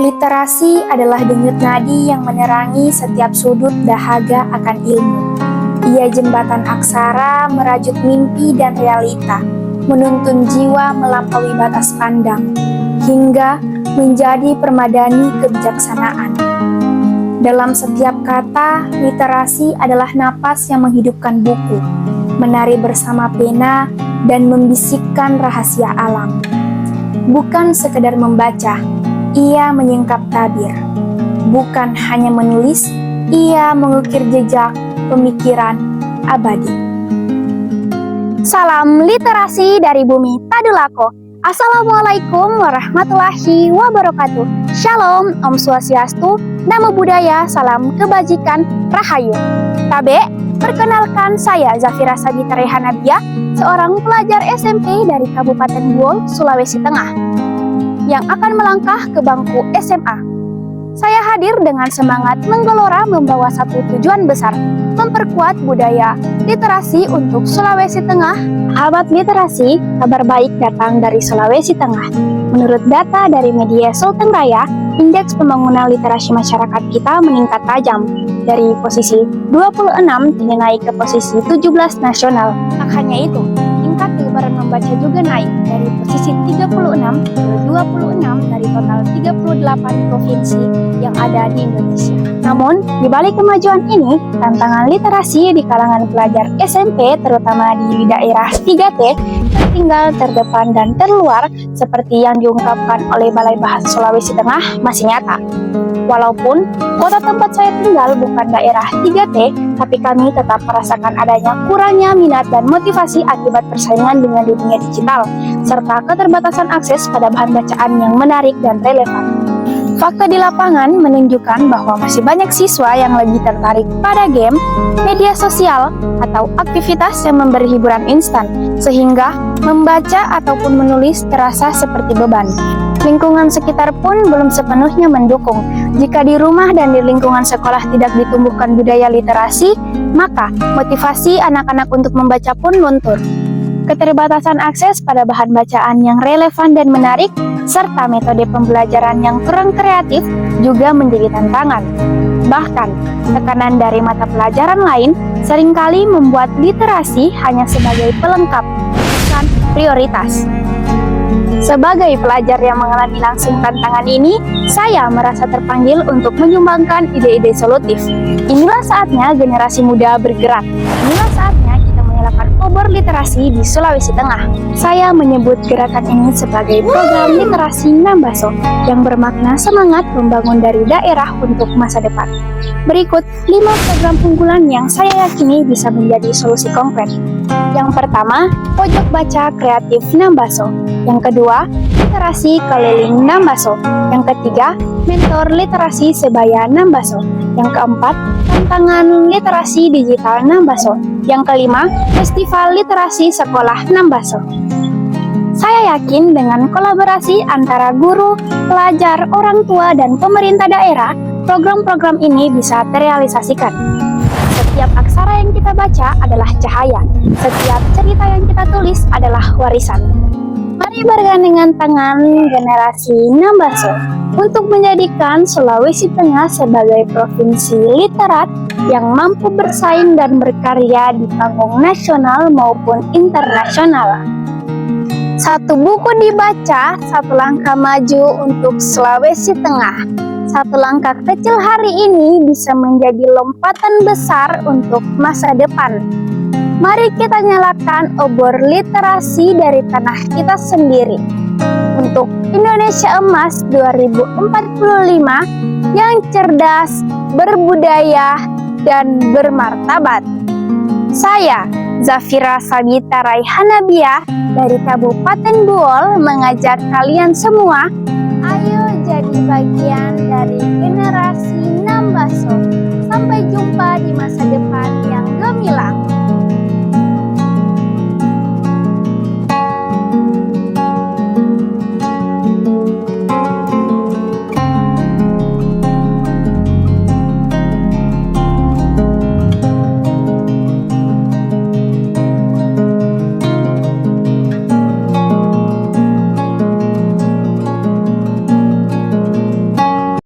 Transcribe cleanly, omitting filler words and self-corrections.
Literasi adalah denyut nadi yang menerangi setiap sudut dahaga akan ilmu. Ia jembatan aksara merajut mimpi dan realita, menuntun jiwa melampaui batas pandang, hingga menjadi permadani kebijaksanaan. Dalam setiap kata, literasi adalah napas yang menghidupkan buku, menari bersama pena, dan membisikkan rahasia alam. Bukan sekedar membaca, ia menyingkap tabir. Bukan hanya menulis, ia mengukir jejak pemikiran abadi. Salam literasi dari bumi Tadulako. Assalamualaikum warahmatullahi wabarakatuh. Shalom, Om Swastiastu, Namo Buddhaya, salam kebajikan, Rahayu. Tabe, perkenalkan saya Zafira Sabita Rehanabiah, seorang pelajar SMP dari Kabupaten Buol, Sulawesi Tengah, yang akan melangkah ke bangku SMA. Saya hadir dengan semangat menggelora membawa satu tujuan besar, memperkuat budaya literasi untuk Sulawesi Tengah. Sahabat literasi, kabar baik datang dari Sulawesi Tengah. Menurut data dari media Sultan Raya, indeks pembangunan literasi masyarakat kita meningkat tajam. Dari posisi 26 kini naik ke posisi 17 nasional. Tak hanya itu, tingkat kegemaran membaca juga naik dari posisi 36 ke 26 dari total 38 provinsi yang ada di Indonesia. Namun, di balik kemajuan ini, tantangan literasi di kalangan pelajar SMP, terutama di daerah 3T, tertinggal, terdepan, dan terluar seperti yang diungkapkan oleh Balai Bahasa Sulawesi Tengah masih nyata. Walaupun kota tempat saya tinggal bukan daerah 3T, tapi kami tetap merasakan adanya kurangnya minat dan motivasi akibat persaingan dengan dunia digital, serta keterbatasan akses pada bahan bacaan yang menarik dan relevan. Fakta di lapangan menunjukkan bahwa masih banyak siswa yang lebih tertarik pada game, media sosial, atau aktivitas yang memberi hiburan instan, sehingga membaca ataupun menulis terasa seperti beban. Lingkungan sekitar pun belum sepenuhnya mendukung. Jika di rumah dan di lingkungan sekolah tidak ditumbuhkan budaya literasi, maka motivasi anak-anak untuk membaca pun luntur. Keterbatasan akses pada bahan bacaan yang relevan dan menarik, serta metode pembelajaran yang kurang kreatif juga menjadi tantangan. Bahkan, tekanan dari mata pelajaran lain seringkali membuat literasi hanya sebagai pelengkap, bukan prioritas. Sebagai pelajar yang mengalami langsung tantangan ini, saya merasa terpanggil untuk menyumbangkan ide-ide solutif. Inilah saatnya generasi muda bergerak. Inilah saatnya kita menyalakan obor literasi di Sulawesi Tengah. Saya menyebut gerakan ini sebagai program literasi Nambaso yang bermakna semangat membangun dari daerah untuk masa depan. Berikut 5 program unggulan yang saya yakini bisa menjadi solusi konkret. Yang pertama, pojok baca kreatif Nambaso. Yang kedua, literasi keliling Nambaso. Yang ketiga, mentor literasi sebaya Nambaso. Yang keempat, tantangan literasi digital Nambaso. Yang kelima, festival literasi sekolah Nambaso. Saya yakin dengan kolaborasi antara guru, pelajar, orang tua, dan pemerintah daerah, program-program ini bisa terrealisasikan. Setiap aksara yang kita baca adalah cahaya. Setiap cerita yang kita tulis adalah warisan. Mari bergandengan tangan generasi Nambaso untuk menjadikan Sulawesi Tengah sebagai provinsi literat yang mampu bersaing dan berkarya di panggung nasional maupun internasional. Satu buku dibaca, satu langkah maju untuk Sulawesi Tengah. Satu langkah kecil hari ini bisa menjadi lompatan besar untuk masa depan. Mari kita nyalakan obor literasi dari tanah kita sendiri untuk Indonesia Emas 2045 yang cerdas, berbudaya, dan bermartabat. Saya, Zafira Sabita Rehanabiah dari Kabupaten Buol, mengajak kalian semua, ayo jadi bagian dari generasi Nambaso. Sampai jumpa di masa depan